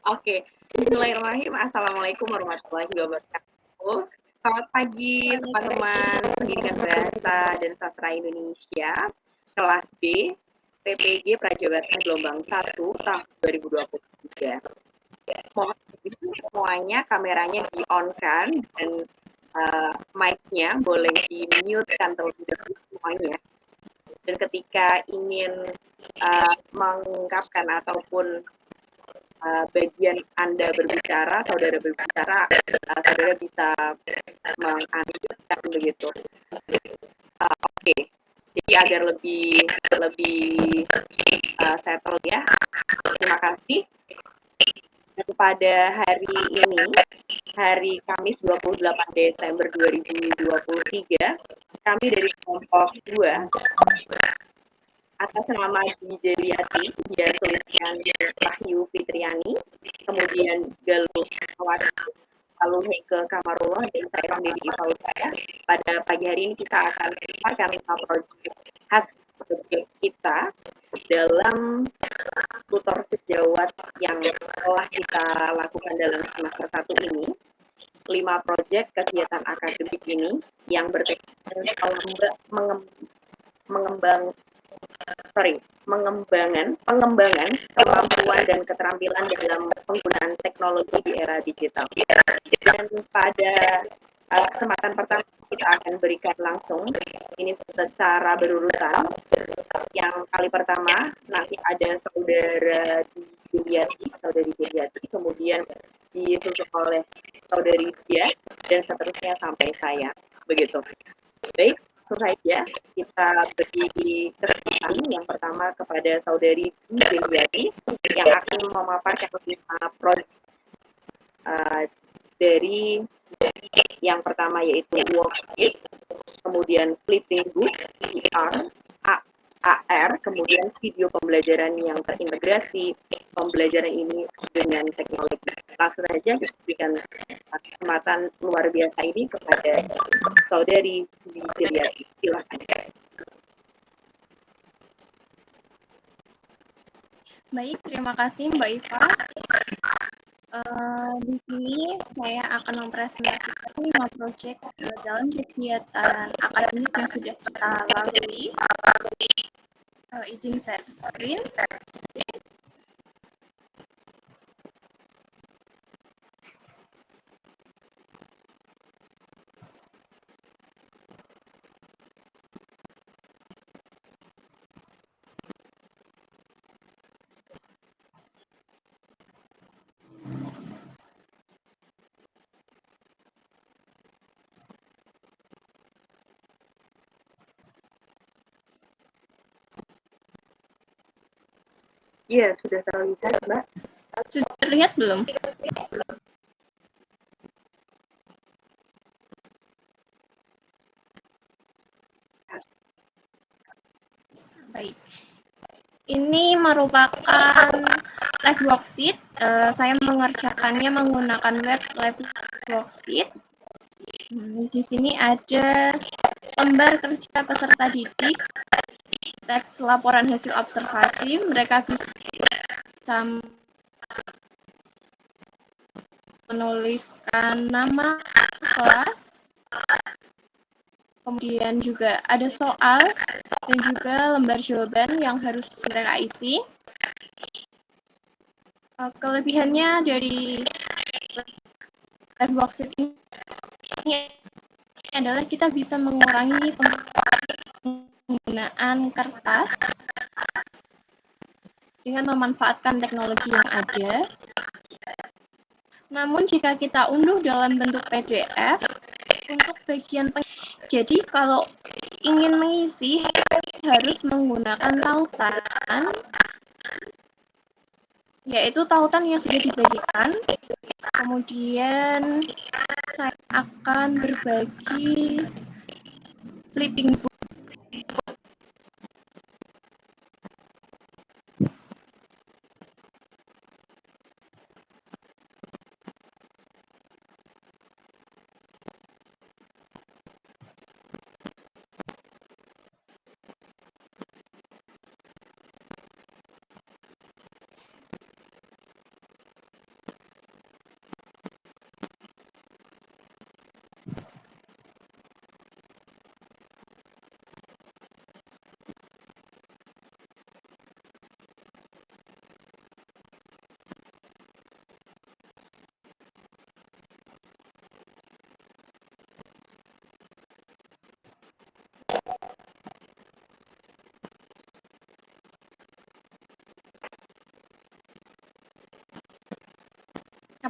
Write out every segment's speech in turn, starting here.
Oke, bismillahirrahmanirrahim. Assalamualaikum warahmatullahi wabarakatuh. Selamat pagi teman-teman pendidikan bahasa dan sastra Indonesia kelas B PPG Prajabatan gelombang 1 tahun 2023. Mohon semuanya kameranya di-on-kan dan mic-nya boleh di-mute-kan terlebih dahulu semuanya. Dan ketika ingin mengungkapkan ataupun bagian Anda berbicara, saudara berbicara, saudara bisa menganjurkan begitu. Oke, jadi agar lebih settle ya. Terima kasih. Dan pada hari ini, hari Kamis 28 Desember 2023, kami dari kelompok 2 atas nama Dijeriati, dia tuliskan Wahyu Fitriani, kemudian Galuh Awati, lalu Heke Kamarullah, dan saya Ramdhani Ifauzaya. Pada pagi hari ini kita akan memaparkan tentang proyek khas proyek kita dalam tutor sejawat yang telah kita lakukan dalam semester 1 ini. 5 proyek kegiatan akademik ini yang bertekad pengembangan kemampuan dan keterampilan dalam penggunaan teknologi di era digital. Dan pada kesempatan pertama kita akan berikan langsung ini secara berurutan. Yang kali pertama nanti ada saudari Juliati, kemudian disusul oleh saudari Dia, dan seterusnya sampai saya. Begitu. Baik, saja kita beri kesempatan yang pertama kepada saudari Juliati yang akan memaparkan 5 proyek dari yang pertama yaitu worksheet, kemudian flipping book, VR, AR, kemudian video pembelajaran yang terintegrasi, pembelajaran ini dengan teknologi. Langsung saja kita berikan kesempatan luar biasa ini kepada saudari Juliati. Silakan. Baik, terima kasih Mbak Iva. Di sini saya akan mempresentasikan 5 proyek dalam kegiatan akademik yang sudah kita lalui. Izin share screen. Iya, sudah terlihat, Mbak. Sudah terlihat belum? Baik. Ini merupakan live worksheet. Saya mengerjakannya menggunakan web live worksheet. Di sini ada lembar kerja peserta didik, teks laporan hasil observasi. Mereka bisa menuliskan nama kelas, kemudian juga ada soal dan juga lembar jawaban yang harus mereka isi. Kelebihannya dari live worksheet ini adalah kita bisa mengurangi penggunaan kertas dengan memanfaatkan teknologi yang ada. Namun jika kita unduh dalam bentuk PDF, untuk bagian jadi kalau ingin mengisi harus menggunakan tautan, yaitu tautan yang sudah dibagikan. Kemudian saya akan berbagi flipping book.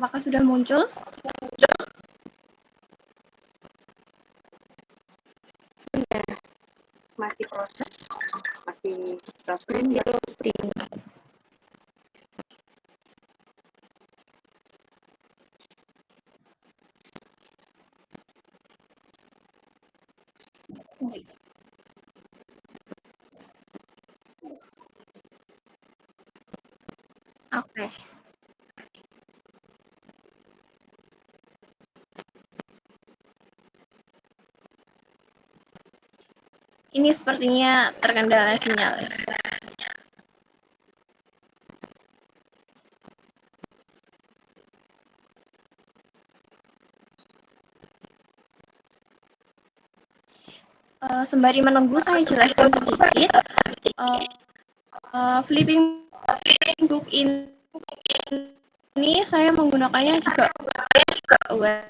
Apakah sudah muncul? Sudah. Masih proses? Masih Masih loading. Oke. Ini sepertinya terkendala sinyal. Sembari menunggu, saya jelaskan sedikit. Flipping book ini saya menggunakannya juga web.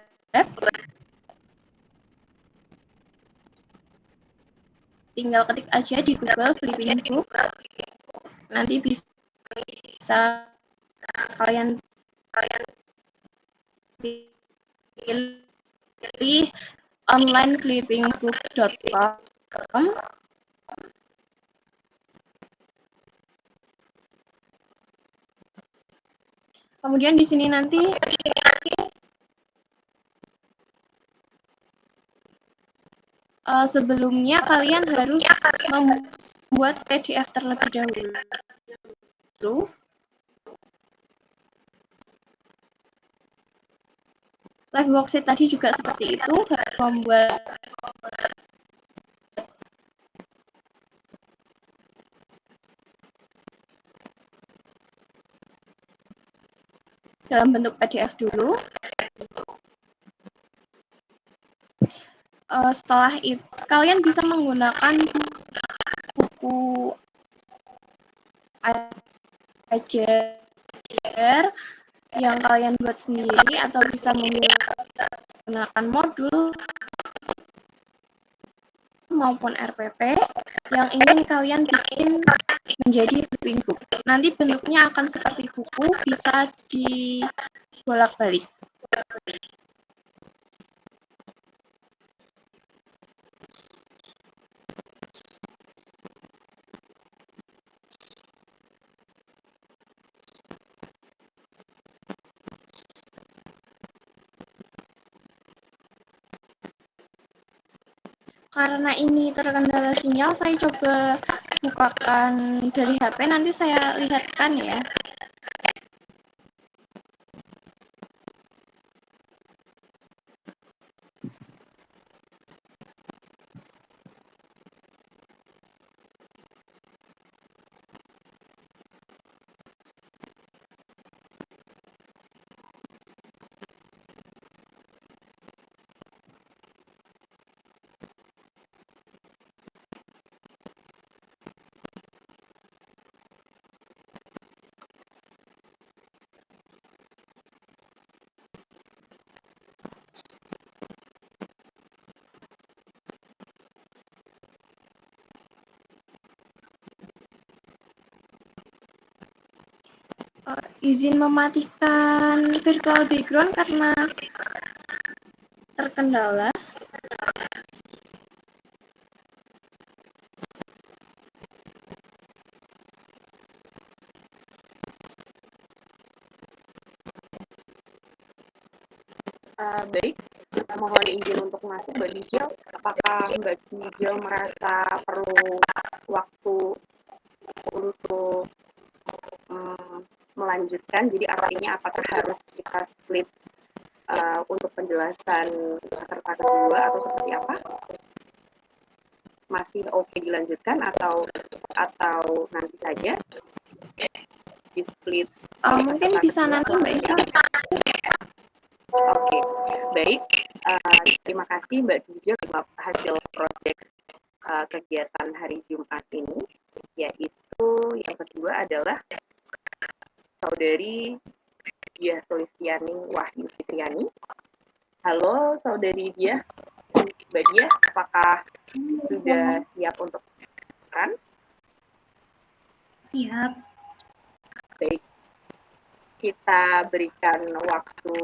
Tinggal ketik aja di Google Flipping book. Nanti bisa kalian pilih onlineflippingbook.com. Kemudian di sini nanti sebelumnya kalian harus membuat PDF terlebih dahulu. Live worksheet tadi juga seperti itu, harus membuat dalam bentuk PDF dulu. Setelah itu kalian bisa menggunakan buku ajar yang kalian buat sendiri atau bisa menggunakan modul maupun RPP yang ingin kalian bikin menjadi flipping book. Nanti bentuknya akan seperti buku, bisa dibolak-balik. Karena ini terkendala sinyal, saya coba bukakan dari HP, nanti saya lihatkan ya. Izin mematikan virtual background karena terkendala. Baik, mohon izin untuk masuk Mbak Dijil. Apakah Mbak Dijil merasa perlu waktu untuk melanjutkan? Jadi artinya apakah harus kita split untuk penjelasan peserta kedua atau seperti apa? Masih oke dilanjutkan atau nanti saja di split? Mungkin bisa nanti Mbak Eva. Oke, baik. Terima kasih Mbak Dijil hasil proyek kegiatan hari Jumat ini, yaitu yang kedua adalah Saudari Diah Sulistiani Wahyu Fitriani. Halo Saudari Diah, Mbak Diah, apakah sudah siap untuk kan? Siap. Baik. kita berikan waktu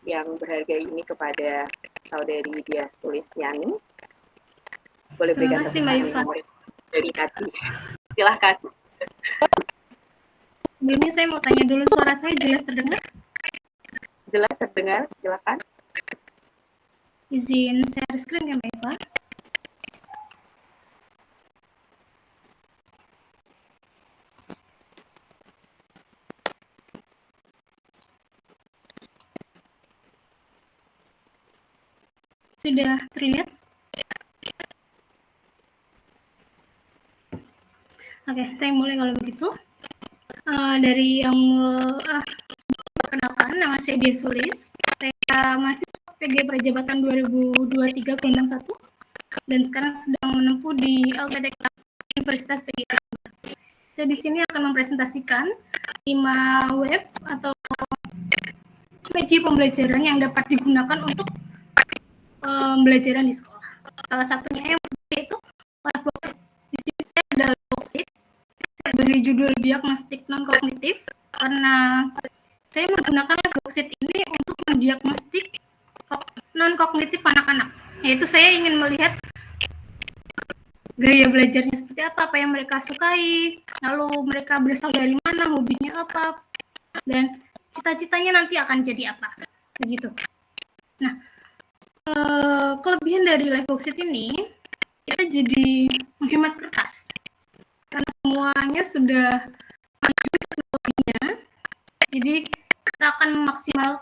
yang berharga ini kepada saudari Dia Sulistiani. Boleh berikan Terima kasih, Mbak Iva. dari hati. Silahkan. Sebelumnya saya mau tanya dulu, suara saya jelas terdengar? Jelas terdengar, silakan. Izin share screen ya, Mbak Iva. Sudah terlihat? Oke, saya mulai kalau begitu. Dari yang perkenalkan, nama saya Dia Sulis. Saya masih PG Perjabatan 2023 gelombang 1 dan sekarang sedang menempuh di LPDK Universitas PGI. Saya di sini akan mempresentasikan 5 web atau media pembelajaran yang dapat digunakan untuk pembelajaran di sekolah. Salah satunya yang yaitu Liveboxit. Di sini ada Liveboxit. Saya beri judul diagnostik non-kognitif karena saya menggunakan Liveboxit ini untuk mendiagnostik non-kognitif anak-anak. Yaitu saya ingin melihat gaya belajarnya seperti apa yang mereka sukai, lalu mereka berasal dari mana, hobinya apa, dan cita-citanya nanti akan jadi apa. Begitu. Nah, kelebihan dari Liveboxit ini, kita jadi menghemat kertas. Karena semuanya sudah maju teknologinya, jadi kita akan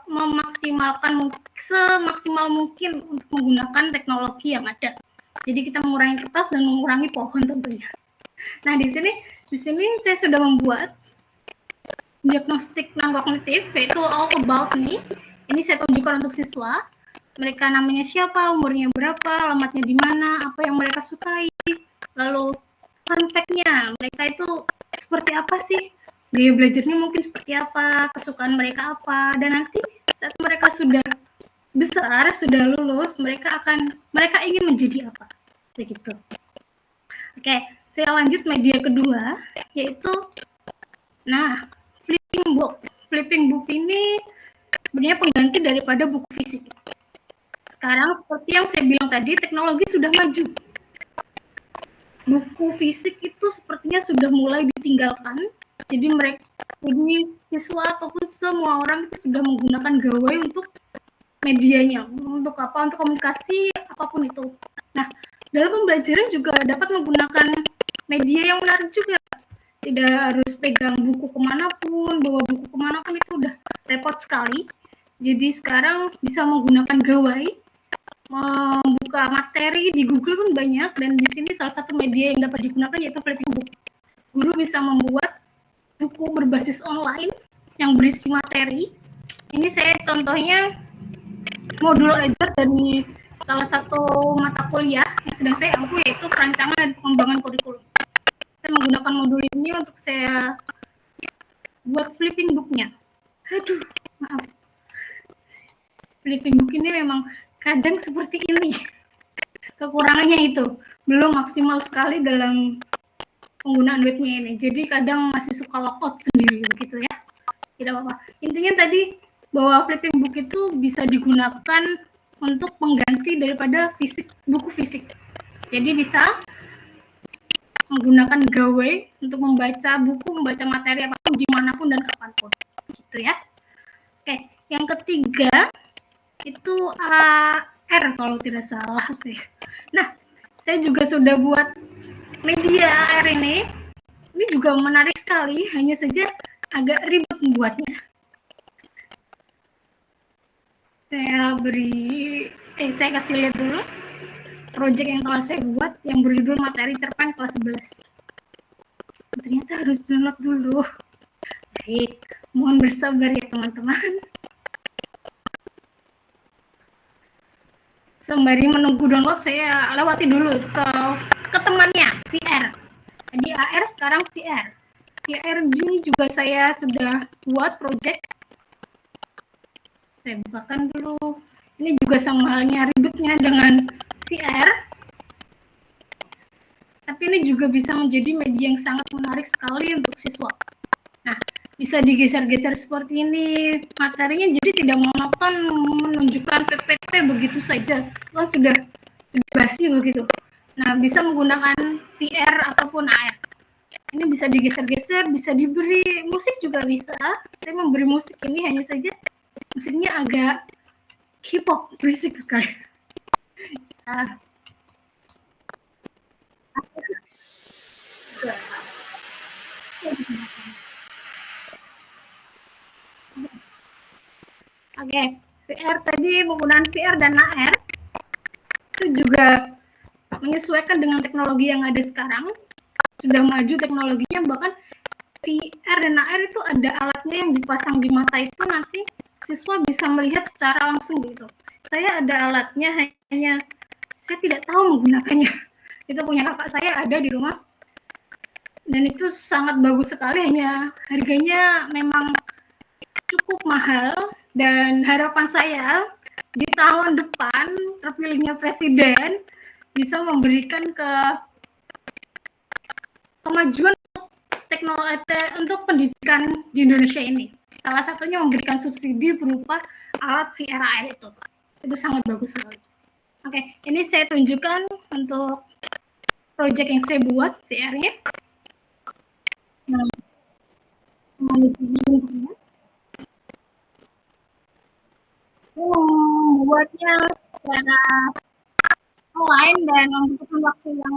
memaksimalkan semaksimal mungkin untuk menggunakan teknologi yang ada. Jadi kita mengurangi kertas dan mengurangi pohon tentunya. Nah, di sini saya sudah membuat diagnostik non-kognitif, yaitu All About Me. Ini saya tunjukkan untuk siswa. Mereka namanya siapa, umurnya berapa, alamatnya di mana, apa yang mereka sukai, lalu fun fact-nya, mereka itu seperti apa sih, gaya belajarnya mungkin seperti apa, kesukaan mereka apa, dan nanti saat mereka sudah besar, sudah lulus, mereka ingin menjadi apa, begitu. Oke, saya lanjut media kedua, yaitu, flipping book. Flipping book ini sebenarnya pengganti daripada buku fisik. Sekarang seperti yang saya bilang tadi, teknologi sudah maju. Buku fisik itu sepertinya sudah mulai ditinggalkan. Jadi siswa ataupun semua orang itu sudah menggunakan gawai untuk medianya. Untuk apa? Untuk komunikasi, apapun itu. Nah, dalam pembelajaran juga dapat menggunakan media yang menarik juga. Tidak harus pegang buku kemanapun, bawa buku kemanapun, itu udah repot sekali. Jadi sekarang bisa menggunakan gawai, membuka materi di Google pun banyak, dan di sini salah satu media yang dapat digunakan yaitu flipping book. Guru bisa membuat buku berbasis online yang berisi materi. Ini saya contohnya modul ajar dari salah satu mata kuliah yang sedang saya ampu, yaitu perancangan dan pengembangan kurikulum. Saya menggunakan modul ini untuk saya buat flipping booknya. Aduh, maaf. Flipping book ini memang kadang seperti ini. Kekurangannya itu belum maksimal sekali dalam penggunaan webnya ini. Jadi kadang masih suka logout sendiri begitu ya. Tidak apa-apa. Intinya tadi bahwa flipping book itu bisa digunakan untuk pengganti daripada buku fisik. Jadi bisa menggunakan gawai untuk membaca buku, membaca materi apapun dimanapun dan kapanpun. Gitu ya. Oke, yang ketiga itu AR kalau tidak salah sih. Nah, saya juga sudah buat media AR ini. Ini juga menarik sekali, hanya saja agak ribet membuatnya. Saya kasih lihat dulu project yang telah saya buat yang berjudul materi cerpen kelas 11. Ternyata harus download dulu. Baik, mohon bersabar ya teman-teman. Sembari menunggu download, saya lewati dulu ke temannya, VR. Jadi AR sekarang VR. VR ini juga saya sudah buat project. Saya bukakan dulu. Ini juga sama halnya ribetnya dengan VR. Tapi ini juga bisa menjadi media yang sangat menarik sekali untuk siswa. Nah, bisa digeser-geser seperti ini materinya, jadi tidak monoton menunjukkan PPT begitu saja, kan sudah basi begitu. Nah, bisa menggunakan VR ataupun AR. Ini bisa digeser-geser, bisa diberi musik juga bisa. Saya memberi musik ini hanya saja musiknya agak hip hop, berisik sekali. Bisa. Oke, VR tadi menggunakan VR dan AR itu juga menyesuaikan dengan teknologi yang ada sekarang. Sudah maju teknologinya, bahkan VR dan AR itu ada alatnya yang dipasang di mata itu, nanti siswa bisa melihat secara langsung gitu. Saya ada alatnya, hanya saya tidak tahu menggunakannya. Itu punya kakak saya, ada di rumah. Dan itu sangat bagus sekali, hanya harganya memang cukup mahal. Dan harapan saya di tahun depan terpilihnya presiden bisa memberikan kemajuan teknologi untuk pendidikan di Indonesia ini. Salah satunya memberikan subsidi berupa alat VR AR itu. Itu sangat bagus sekali. Oke, ini saya tunjukkan untuk project yang saya buat VR-nya. Nah, membuatnya secara online dan membutuhkan waktu yang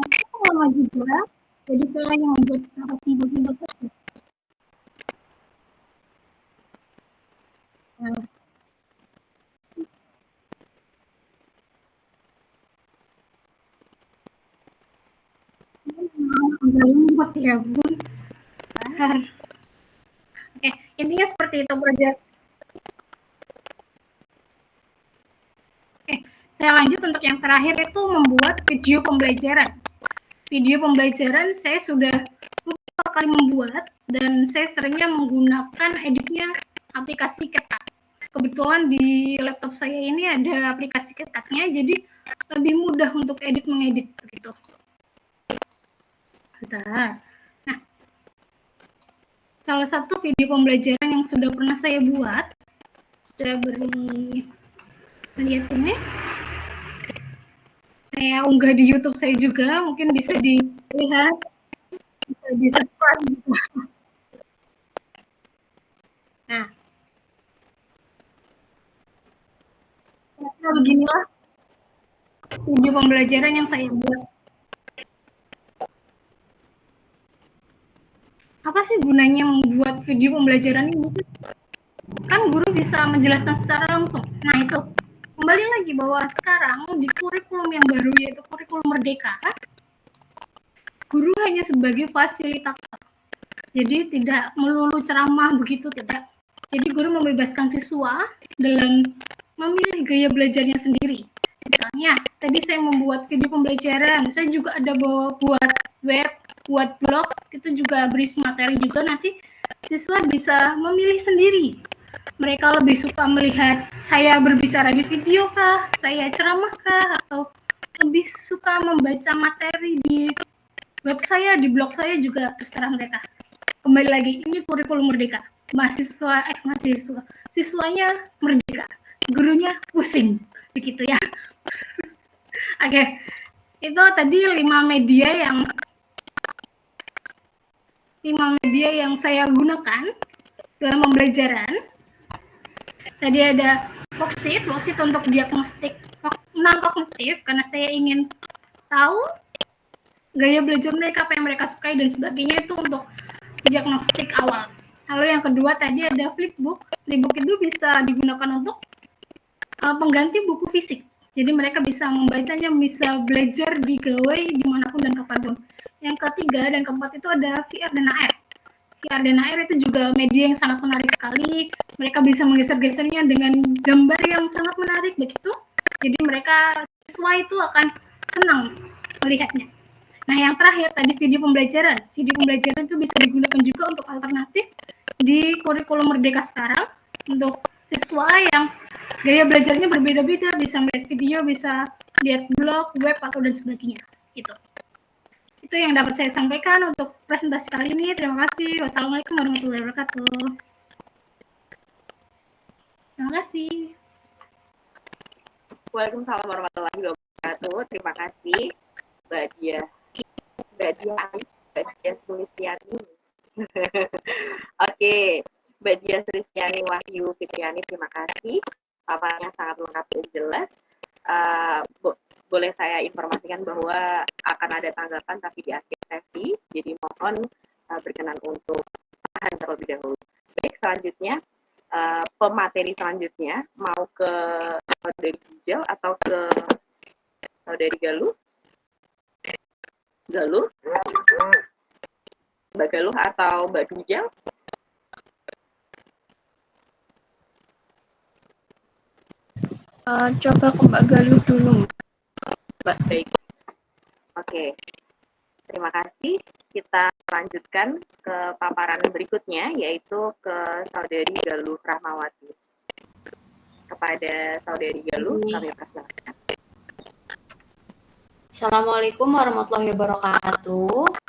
lama juga. Jadi saya hanya membuat secara simpel-simpel saja. Nah, lembut ya Bun. Oke, intinya seperti itu project. Oke, saya lanjut untuk yang terakhir, itu membuat video pembelajaran. Video pembelajaran saya sudah beberapa kali membuat, dan saya seringnya menggunakan editnya aplikasi CapCut. Kebetulan di laptop saya ini ada aplikasi CapCut-nya, jadi lebih mudah untuk mengedit begitu. Bentar. Nah, salah satu video pembelajaran yang sudah pernah saya buat, saya beri lihat ini. Saya unggah di YouTube saya juga, mungkin bisa dilihat, bisa di-subscribe juga. Nah, beginilah video pembelajaran yang saya buat. Apa sih gunanya membuat video pembelajaran ini? Kan guru bisa menjelaskan secara langsung. Nah, itu kembali lagi bahwa sekarang di kurikulum yang baru, yaitu kurikulum Merdeka, guru hanya sebagai fasilitator. Jadi tidak melulu ceramah begitu, tidak. Jadi guru membebaskan siswa dalam memilih gaya belajarnya sendiri. Misalnya, tadi saya membuat video pembelajaran, saya juga ada buat web, buat blog, itu juga berisi materi juga, nanti siswa bisa memilih sendiri. Mereka lebih suka melihat saya berbicara di video kah, saya ceramah kah, atau lebih suka membaca materi di web saya, di blog saya, juga terserah mereka. Kembali lagi, ini kurikulum Merdeka. Siswanya merdeka, gurunya pusing, begitu ya. Oke, itu tadi 5 media yang saya gunakan dalam pembelajaran. Tadi ada worksheet untuk diagnostik non-kognitif, karena saya ingin tahu gaya belajar mereka, apa yang mereka sukai dan sebagainya, itu untuk diagnostik awal. Lalu yang kedua tadi ada flipbook. Flipbook itu bisa digunakan untuk pengganti buku fisik. Jadi mereka bisa membacanya, bisa belajar di gawai dimanapun dan kapanpun. Yang ketiga dan keempat itu ada VR dan AR. VR dan AR itu juga media yang sangat menarik sekali. Mereka bisa menggeser-gesernya dengan gambar yang sangat menarik begitu. Jadi mereka, siswa itu akan senang melihatnya. Nah, yang terakhir tadi video pembelajaran. Video pembelajaran itu bisa digunakan juga untuk alternatif di kurikulum Merdeka sekarang, untuk siswa yang gaya belajarnya berbeda-beda, bisa melihat video, bisa lihat blog, web, atau dan sebagainya. Gitu. Itu yang dapat saya sampaikan untuk presentasi kali ini. Terima kasih. Wassalamualaikum warahmatullahi wabarakatuh. Terima kasih. Waalaikumsalam warahmatullahi wabarakatuh. Terima kasih Mbak Dia. Mbak Dia Sulistiani. Oke, Mbak Dia Sulistiani Wahyu Fitriani, terima kasih. Paparannya sangat lengkap dan jelas. Boleh saya informasikan bahwa akan ada tanggapan tapi di akhir sesi, jadi mohon berkenan untuk tahan terlebih dahulu. Baik, selanjutnya pemateri selanjutnya mau ke saudari Gisel atau ke saudari Galuh? Mbak Galuh atau Mbak Gisel? Coba ke Mbak Galuh dulu, Mbak. Baik, oke. Terima kasih. Kita lanjutkan ke paparan berikutnya, yaitu ke saudari Galuh Rahmawati. Kepada saudari Galuh, kami persilakan. Assalamualaikum warahmatullahi wabarakatuh.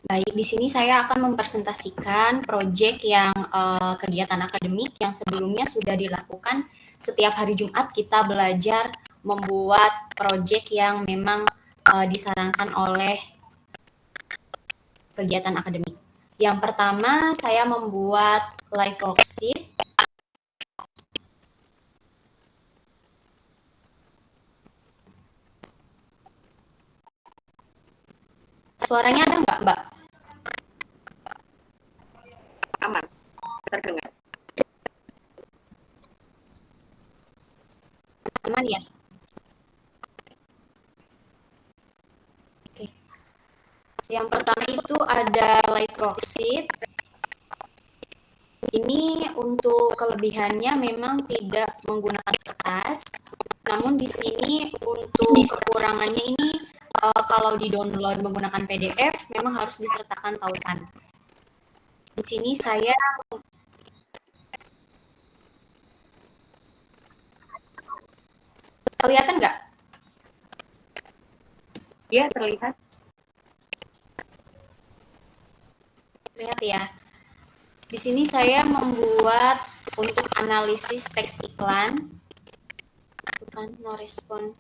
Baik, di sini saya akan mempresentasikan proyek yang kegiatan akademik yang sebelumnya sudah dilakukan. Setiap hari Jumat kita belajar membuat proyek yang memang disarankan oleh kegiatan akademik. Yang pertama, saya membuat live worksheet. Suaranya ada nggak, Mbak? Aman, terdengar. Aman ya? Oke. Yang pertama itu ada live worksheet. Ini untuk kelebihannya memang tidak menggunakan kertas, namun di sini untuk kekurangannya ini kalau di-download menggunakan PDF memang harus disertakan tautan. Di sini saya kelihatan nggak? Iya, terlihat. Lihat ya. Di sini saya membuat untuk analisis teks iklan. Itu kan no respon.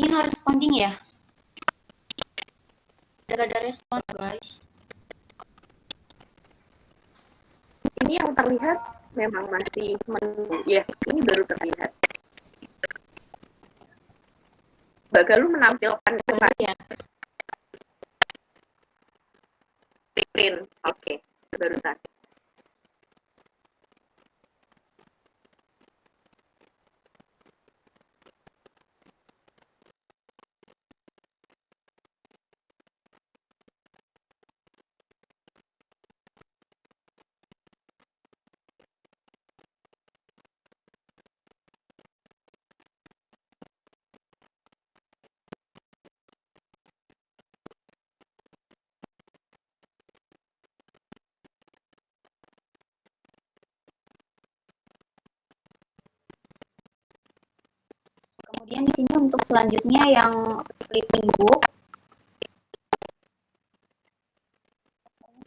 Ini no responding ya? Gak ada respon guys. Ini yang terlihat memang masih menunggu. Ya, ini baru terlihat. Mbak Galuh menampilkan Baru ya. screen. Oke, barusan. Kemudian di sini untuk selanjutnya yang flipping book.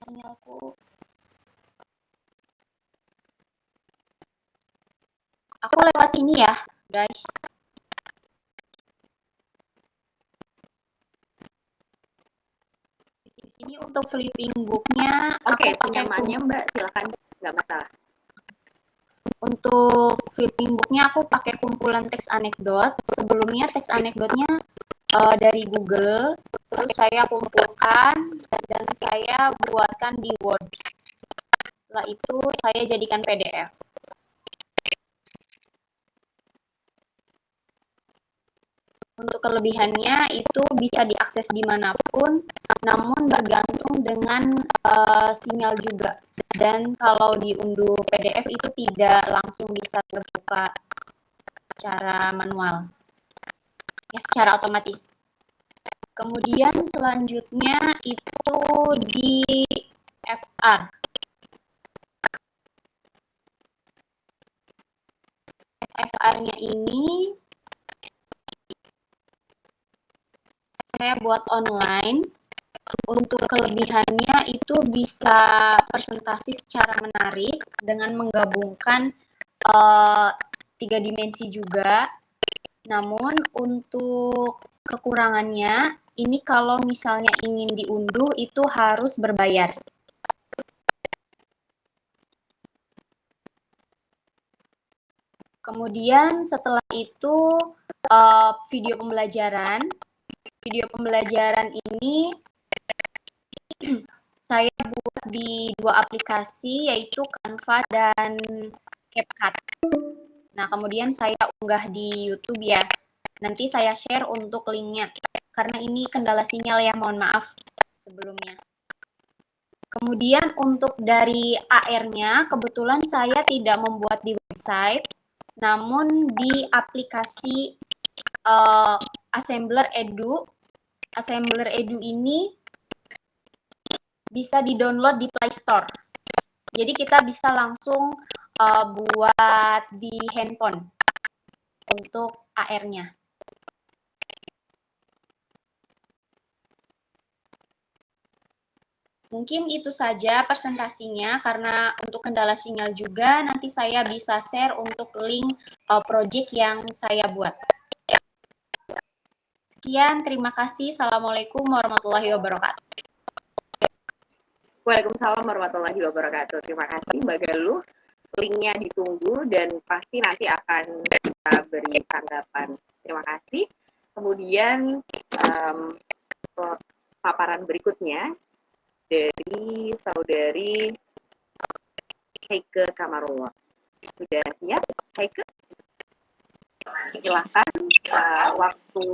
Sinyalku. Aku lewat sini ya, guys. Di sini untuk flipping booknya, Oke, penyamaannya Mbak, silakan, nggak masalah. Untuk flipping booknya aku pakai kumpulan teks anekdot. Sebelumnya teks anekdotnya dari Google, terus saya kumpulkan dan saya buatkan di Word. Setelah itu saya jadikan PDF. Untuk kelebihannya itu bisa diakses dimanapun, namun bergantung dengan sinyal juga. Dan kalau diunduh PDF itu tidak langsung bisa terbuka secara manual, ya secara otomatis. Kemudian selanjutnya itu di FR. FR-nya ini saya buat online. Untuk kelebihannya itu bisa presentasi secara menarik dengan menggabungkan 3 dimensi juga. Namun untuk kekurangannya ini kalau misalnya ingin diunduh itu harus berbayar. Kemudian setelah itu video pembelajaran. Video pembelajaran ini saya buat di 2 aplikasi yaitu Canva dan CapCut. Nah, kemudian saya unggah di YouTube ya. Nanti saya share untuk linknya. Karena ini kendala sinyal ya, mohon maaf sebelumnya. Kemudian untuk dari AR-nya, kebetulan saya tidak membuat di website, namun di aplikasi Assembler Edu. Assembler Edu ini bisa di-download di Play Store. Jadi kita bisa langsung buat di handphone untuk AR-nya. Mungkin itu saja presentasinya, karena untuk kendala sinyal juga nanti saya bisa share untuk link project yang saya buat. Sekian, terima kasih. Assalamualaikum warahmatullahi wabarakatuh. Waalaikumsalam warahmatullahi wabarakatuh. Terima kasih Mbak Galuh. Linknya ditunggu dan pasti nanti akan kita beri tanggapan. Terima kasih. Kemudian paparan berikutnya dari saudari Heike Kamarullah. Sudah siap, Heike? Silakan waktu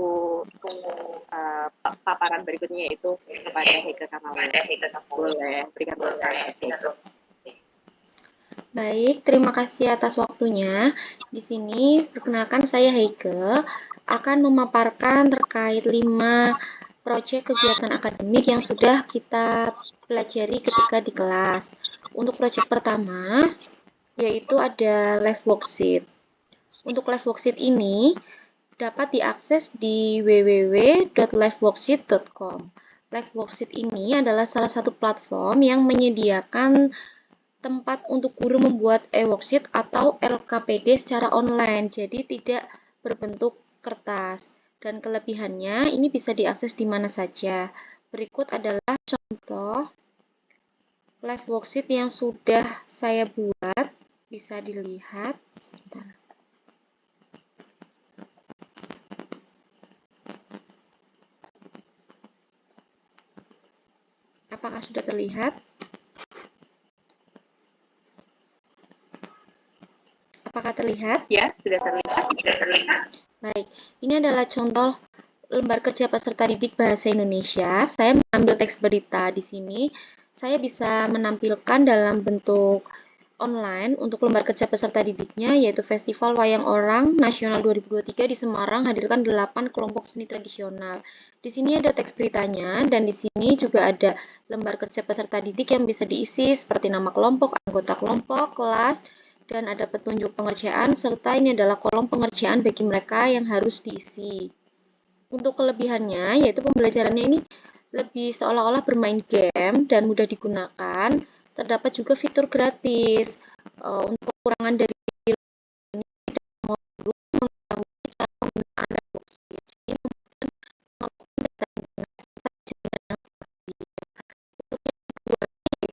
paparan berikutnya itu kepada Heike Kamarullah. Boleh berikan pertanyaan. Baik, terima kasih atas waktunya. Di sini perkenalkan saya Heike akan memaparkan terkait 5 proyek kegiatan akademik yang sudah kita pelajari ketika di kelas. Untuk proyek pertama yaitu ada live worksheet. Untuk live worksheet ini dapat diakses di www.liveworksheet.com. Live worksheet ini adalah salah satu platform yang menyediakan tempat untuk guru membuat e-worksheet atau LKPD secara online, jadi tidak berbentuk kertas. Dan kelebihannya ini bisa diakses di mana saja. Berikut adalah contoh live worksheet yang sudah saya buat, bisa dilihat. Sebentar. Apakah sudah terlihat? Apakah terlihat? Ya, sudah terlihat. Baik, ini adalah contoh lembar kerja peserta didik bahasa Indonesia. Saya mengambil teks berita di sini. Saya bisa menampilkan dalam bentuk online untuk lembar kerja peserta didiknya, yaitu Festival Wayang Orang Nasional 2023 di Semarang, hadirkan 8 kelompok seni tradisional. Di sini ada teks beritanya, dan di sini juga ada lembar kerja peserta didik yang bisa diisi seperti nama kelompok, anggota kelompok, kelas, dan ada petunjuk pengerjaan, serta ini adalah kolom pengerjaan bagi mereka yang harus diisi. Untuk kelebihannya, yaitu pembelajarannya ini lebih seolah-olah bermain game dan mudah digunakan. Terdapat juga fitur gratis. Untuk kekurangan dari ini tidak mau guru mengetahui cara penggunaan worksheet. Jadi memudahkan data internet serta jaringan yang stabil. Untuk yang kedua, yaitu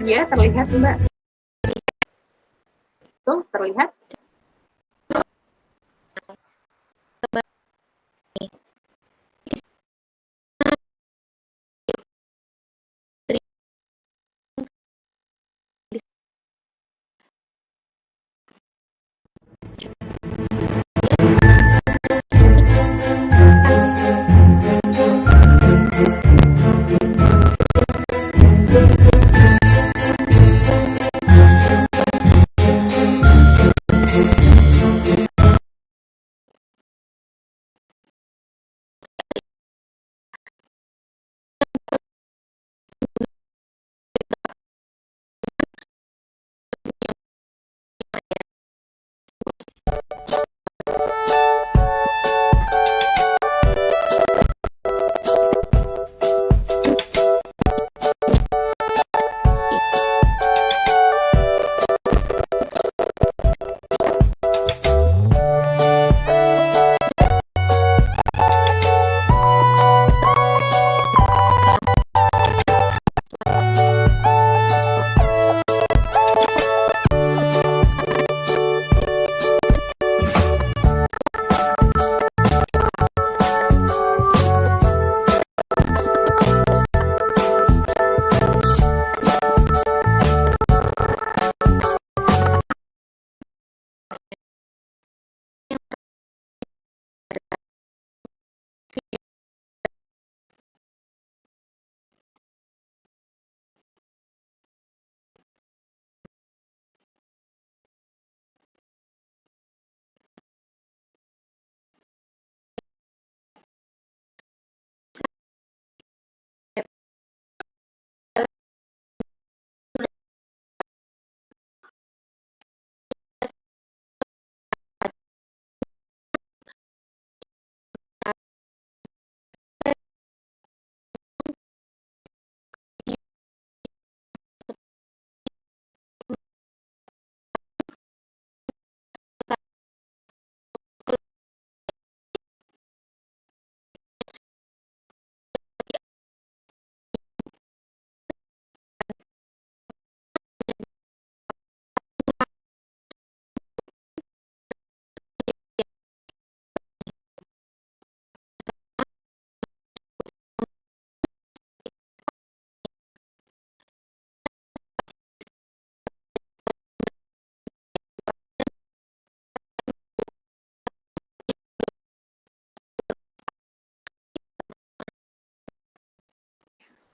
Ya, terlihat Mbak. Tuh, terlihat.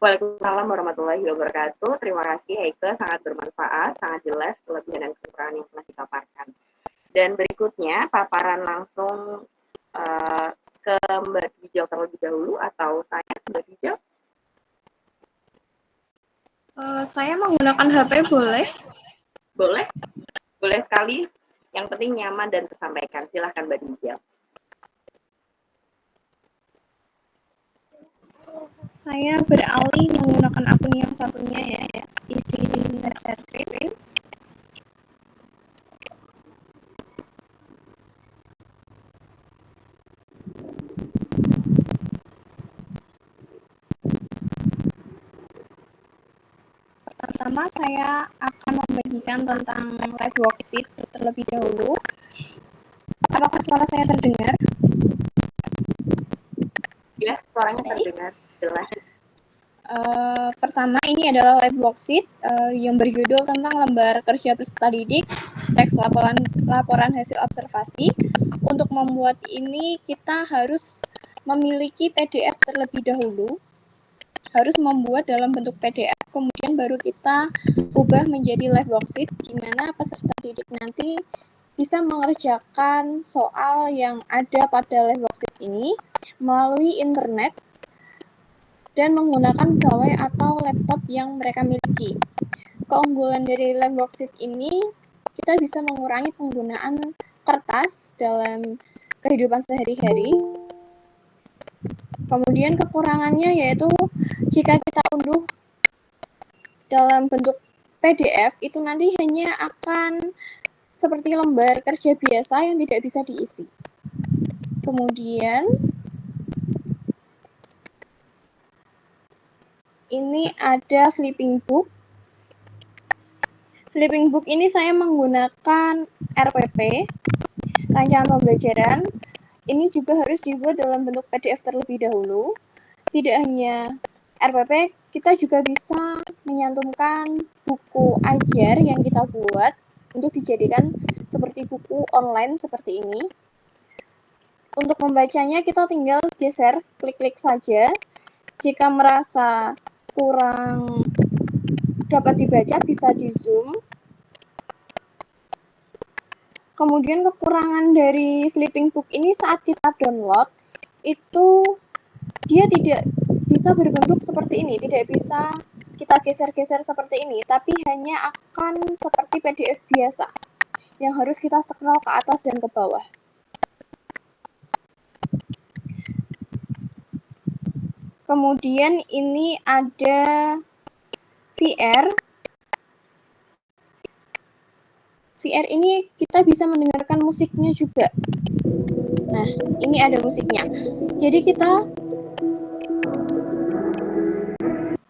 Waalaikumsalam warahmatullahi wabarakatuh. Terima kasih Heike, sangat bermanfaat, sangat jelas kelebihan dan kekurangan yang telah dipaparkan. Dan berikutnya paparan langsung ke Mbak Dijal terlebih dahulu, atau saya Mbak Dijal? Saya menggunakan HP boleh? Boleh, boleh sekali. Yang penting nyaman dan tersampaikan. Silahkan Mbak Dijal. Saya beralih menggunakan akun yang satunya ya, isi share screen. Pertama saya akan membagikan tentang live worksheet terlebih dahulu. Apakah suara saya terdengar? Ya, suaranya terdengar jelas. Pertama ini adalah live worksheet yang berjudul tentang lembar kerja peserta didik, teks laporan hasil observasi. Untuk membuat ini kita harus memiliki PDF terlebih dahulu, harus membuat dalam bentuk PDF, kemudian baru kita ubah menjadi live worksheet, di mana peserta didik nanti bisa mengerjakan soal yang ada pada live worksheet ini melalui internet dan menggunakan gawai atau laptop yang mereka miliki. Keunggulan dari live worksheet ini, kita bisa mengurangi penggunaan kertas dalam kehidupan sehari-hari. Kemudian kekurangannya yaitu jika kita unduh dalam bentuk PDF, itu nanti hanya akan seperti lembar kerja biasa yang tidak bisa diisi. Kemudian ini ada flipping book. Flipping book ini saya menggunakan RPP, rancangan pembelajaran. Ini juga harus dibuat dalam bentuk PDF terlebih dahulu. Tidak hanya RPP, kita juga bisa menyantumkan buku ajar yang kita buat untuk dijadikan seperti buku online seperti ini. Untuk membacanya kita tinggal geser, klik-klik saja. Jika merasa kurang dapat dibaca, bisa di zoom. Kemudian kekurangan dari flipping book ini saat kita download, itu dia tidak bisa berbentuk seperti ini, tidak bisa kita geser-geser seperti ini, tapi hanya akan seperti PDF biasa, yang harus kita scroll ke atas dan ke bawah. Kemudian ini ada VR. VR ini kita bisa mendengarkan musiknya juga. Nah, ini ada musiknya.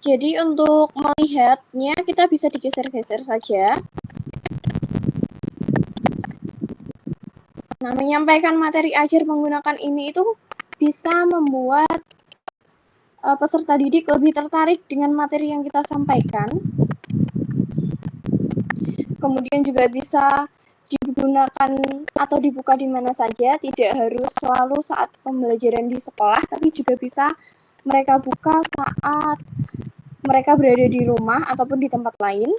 Jadi untuk melihatnya kita bisa digeser-geser saja. Nah, menyampaikan materi ajar menggunakan ini itu bisa membuat peserta didik lebih tertarik dengan materi yang kita sampaikan. Kemudian juga bisa digunakan atau dibuka di mana saja, tidak harus selalu saat pembelajaran di sekolah, tapi juga bisa mereka buka saat mereka berada di rumah ataupun di tempat lain.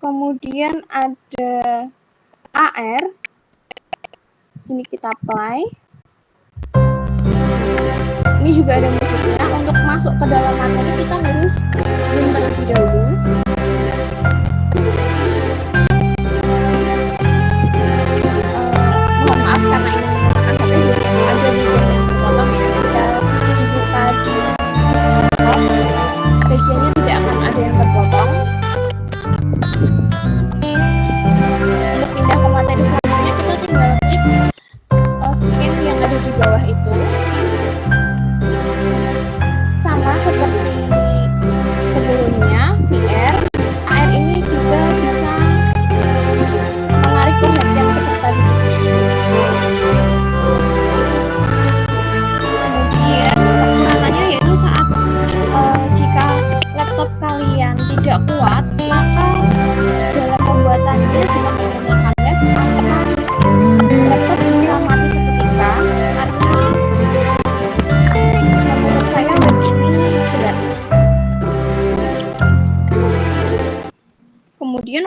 Kemudian ada AR. Sini kita play. Ini juga ada musiknya. Untuk masuk ke dalam materi kita harus zoom terlebih dahulu. Mohon maaf karena ini menggunakan HP, jadi ada bagian yang terpotong ya. Jika dibuka di laptop, bagiannya tidak akan ada yang terpotong. Untuk pindah ke materi selanjutnya, kita tinggal klik scan yang ada di bawah itu. Sama seperti sebelumnya, VR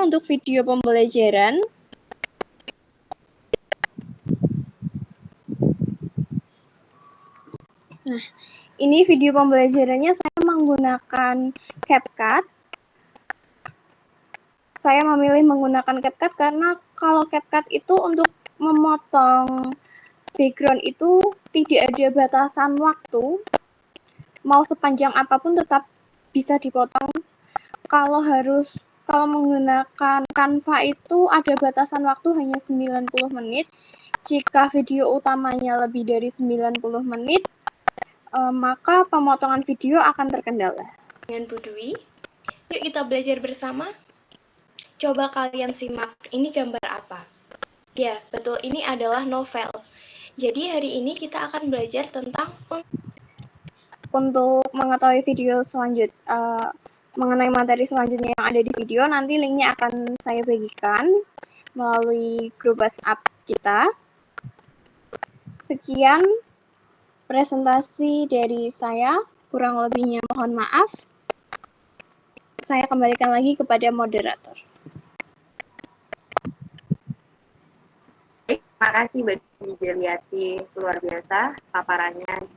untuk video pembelajaran. Nah, ini video pembelajarannya saya menggunakan CapCut. Saya memilih menggunakan CapCut karena kalau CapCut itu untuk memotong background itu tidak ada batasan waktu. Mau sepanjang apapun tetap bisa dipotong. Kalau menggunakan Canva itu ada batasan waktu hanya 90 menit. Jika video utamanya lebih dari 90 menit, maka pemotongan video akan terkendala. Dengan Bu Dwi, yuk kita belajar bersama. Coba kalian simak, ini gambar apa? Ya, betul, ini adalah novel. Jadi hari ini kita akan belajar tentang Untuk mengetahui video mengenai materi selanjutnya yang ada di video, nanti linknya akan saya bagikan melalui grup WhatsApp kita. Sekian presentasi dari saya, kurang lebihnya mohon maaf. Saya kembalikan lagi kepada moderator. Terima kasih Mbak Juliati, luar biasa, paparannya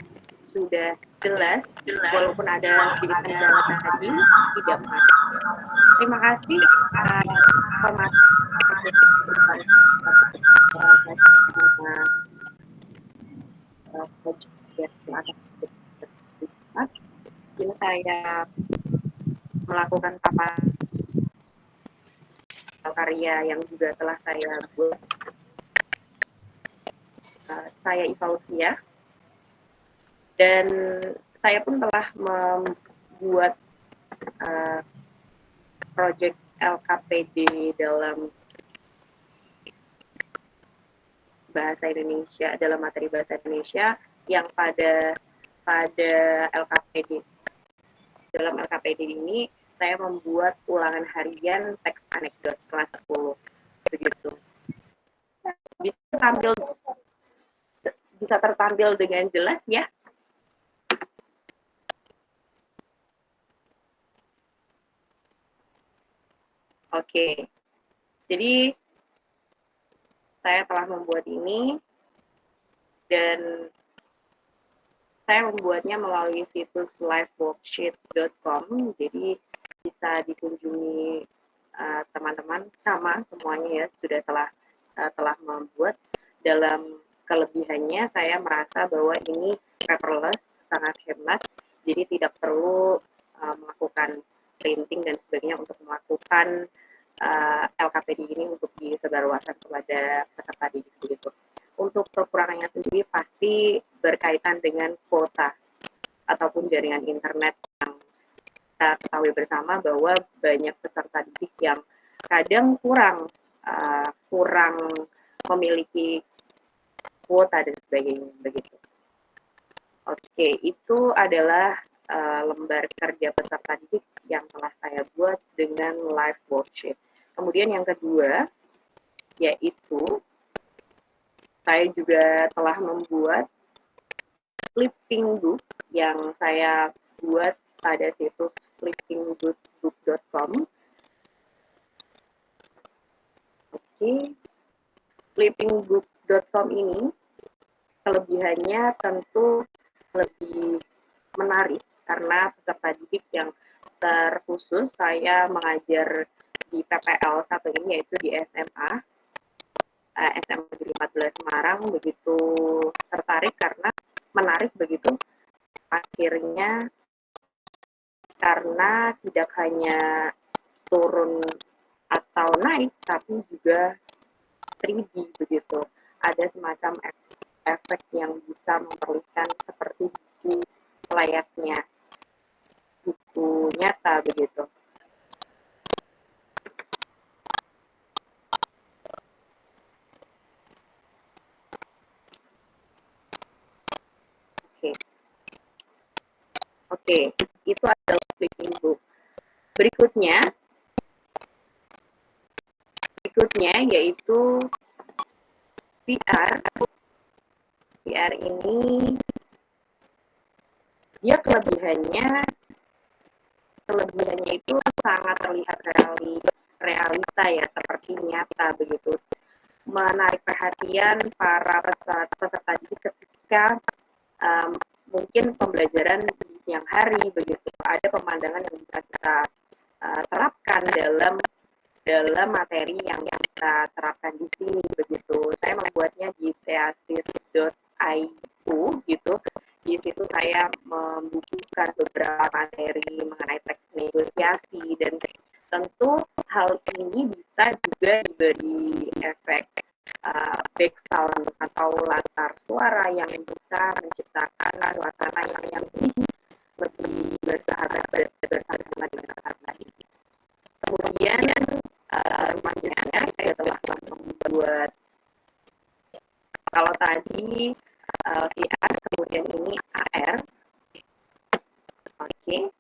sudah jelas, walaupun ada sedikit kendala tadi, tidak masalah. Terima kasih informasi. Ini saya melakukan paparan karya yang juga telah saya buat. Saya Ifausia, dan saya pun telah membuat proyek LKPD dalam bahasa Indonesia, dalam materi bahasa Indonesia yang pada LKPD. Dalam LKPD ini saya membuat ulangan harian teks anekdot kelas 10 begitu. Bisa tertampil dengan jelas ya. Oke, jadi saya telah membuat ini dan saya membuatnya melalui situs liveworksheet.com, jadi bisa dikunjungi teman-teman sama semuanya ya, sudah telah membuat. Dalam kelebihannya saya merasa bahwa ini paperless, sangat hemat, jadi tidak perlu melakukan printing dan sebagainya untuk melakukan LKPD ini untuk disebarluaskan kepada peserta didik begitu. Untuk kekurangannya sendiri pasti berkaitan dengan kuota ataupun jaringan internet yang kita ketahui bersama bahwa banyak peserta didik yang kadang kurang memiliki kuota dan sebagainya begitu. Oke, itu adalah lembar kerja peserta didik yang telah saya buat dengan live worksheet. Kemudian yang kedua, yaitu saya juga telah membuat flipping book yang saya buat pada situs flippingbook.com. Oke, flippingbook.com ini kelebihannya tentu lebih menarik karena peserta didik yang terkhusus saya mengajar di PPL 1 ini, yaitu di SMA Negeri 14 Semarang, begitu tertarik karena menarik begitu. Akhirnya karena tidak hanya turun atau naik, tapi juga 3D begitu. Ada semacam efek yang bisa memperlihatkan seperti buku layaknya buku nyata begitu. Oke, itu adalah flipping book. Berikutnya yaitu VR. VR ini dia kelebihannya itu sangat terlihat realita ya, seperti nyata begitu, menarik perhatian para peserta didik ketika mungkin pembelajaran di siang hari begitu, ada pemandangan yang bisa kita terapkan dalam materi yang kita terapkan di sini begitu. Saya membuatnya di teasis.io gitu. Di situ saya membukukan beberapa materi mengenai teks negosiasi, dan tentu hal ini bisa juga diberi efek background atau latar suara yang bisa menciptakan suasana yang lebih bersahabat bersama dengan peserta didik. Kemudian selanjutnya saya telah membuat, kalau tadi VR, kemudian ini AR. Oke.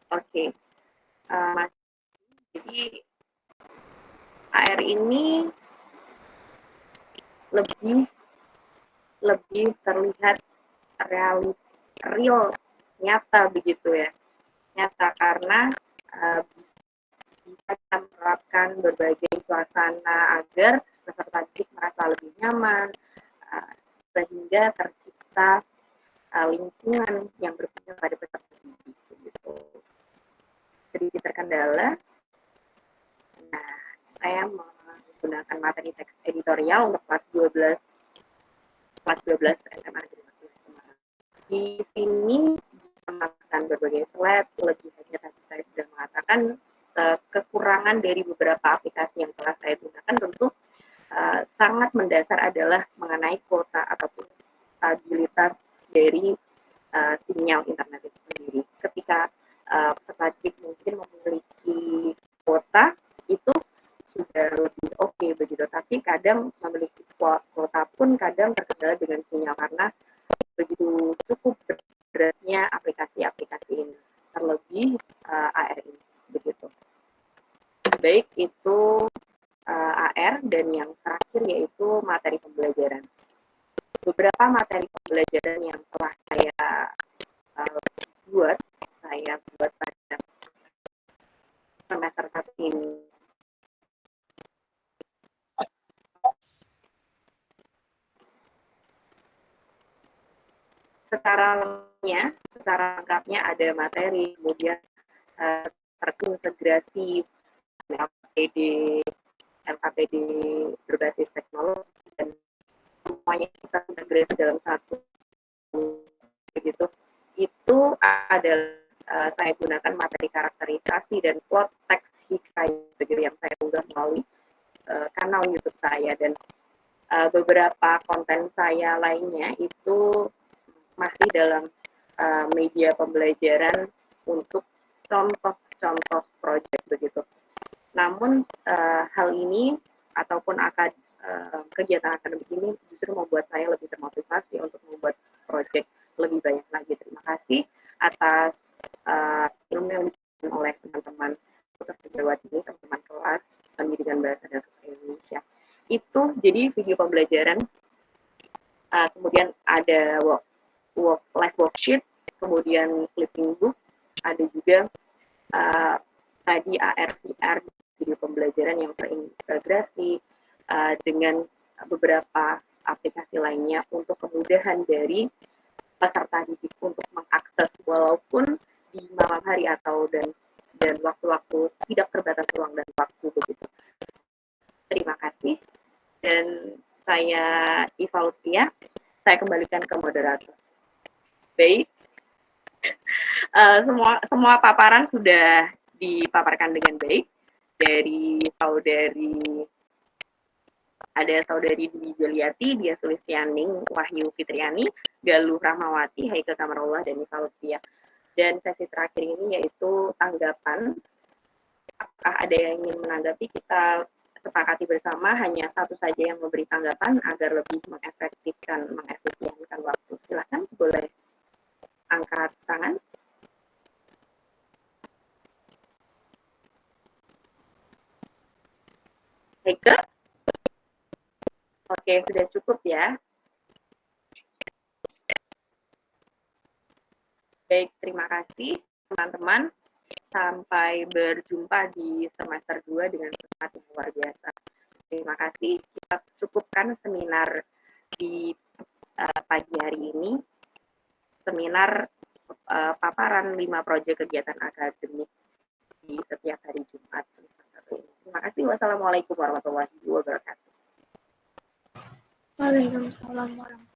Oke. Jadi AR ini lebih terlihat real, nyata begitu ya, nyata karena bisa menerapkan berbagai suasana agar peserta didik merasa lebih nyaman, sehingga tercipta lingkungan yang berpihak pada peserta didik gitu. Sedikit terkendala. Nah, saya menggunakan materi teks editorial untuk kelas 12 SMA Negeri 14 Di sini ditambahkan berbagai slide. Lebihnya tadi saya sudah mengatakan kekurangan dari beberapa aplikasi yang telah saya gunakan tentu sangat mendasar adalah mengenai kuota ataupun stabilitas dari sinyal internet itu sendiri. Ketika peserta didik mungkin memiliki kuota itu sudah lebih oke begitu, tapi kadang memiliki kuota pun kadang terkendala dengan sinyal karena begitu cukup beratnya aplikasi-aplikasi ini, terlebih AR ini begitu. Baik itu AR, dan yang terakhir yaitu materi pembelajaran. Beberapa materi pembelajaran yang telah saya buat pada semester 1 ini. Secara lengkapnya ada materi, kemudian terintegrasi LKPD berbasis teknologi, dan semuanya kita integrasi dalam satu begitu. Itu adalah saya gunakan materi karakterisasi dan plot teks hikayat begitu yang saya unggah melalui kanal YouTube saya, dan beberapa konten saya lainnya itu masih dalam media pembelajaran untuk contoh-contoh proyek begitu. Namun hal ini ataupun kegiatan akademik ini justru membuat saya lebih termotivasi untuk membuat proyek lebih banyak lagi. Terima kasih atas ilmu yang diberikan oleh teman-teman sejawat ini, teman-teman kelas pendidikan bahasa dan sastra Indonesia. Itu jadi video pembelajaran, kemudian ada live worksheet, kemudian flipping book, ada juga tadi AR VR video pembelajaran yang terintegrasi dengan beberapa aplikasi lainnya untuk kemudahan dari peserta didik untuk mengakses walaupun di malam hari atau dan waktu-waktu tidak terbatas ruang dan waktu begitu. Terima kasih, dan saya Iva Lutfia, saya kembalikan ke moderator. Baik, semua paparan sudah dipaparkan dengan baik dari saudari Dwi Juliati, Dia Sulistianing, Wahyu Fitriani, Galuh Rahmawati, Haika Kamarullah, dan Iva Lutfia. Dan sesi terakhir ini yaitu tanggapan. Apakah ada yang ingin menanggapi? Kita sepakati bersama hanya satu saja yang memberi tanggapan agar lebih mengefisienkan waktu. Silakan, boleh angkat tangan. Haika? Oke. Oke, sudah cukup ya. Baik, terima kasih teman-teman. Sampai berjumpa di semester 2 dengan semangat yang luar biasa. Terima kasih. Kita cukupkan seminar di pagi hari ini. Seminar paparan 5 proyek kegiatan akademik di setiap hari Jumat. Terima kasih. Wassalamualaikum warahmatullahi wabarakatuh. Waalaikumsalam warahmatullahi wabarakatuh.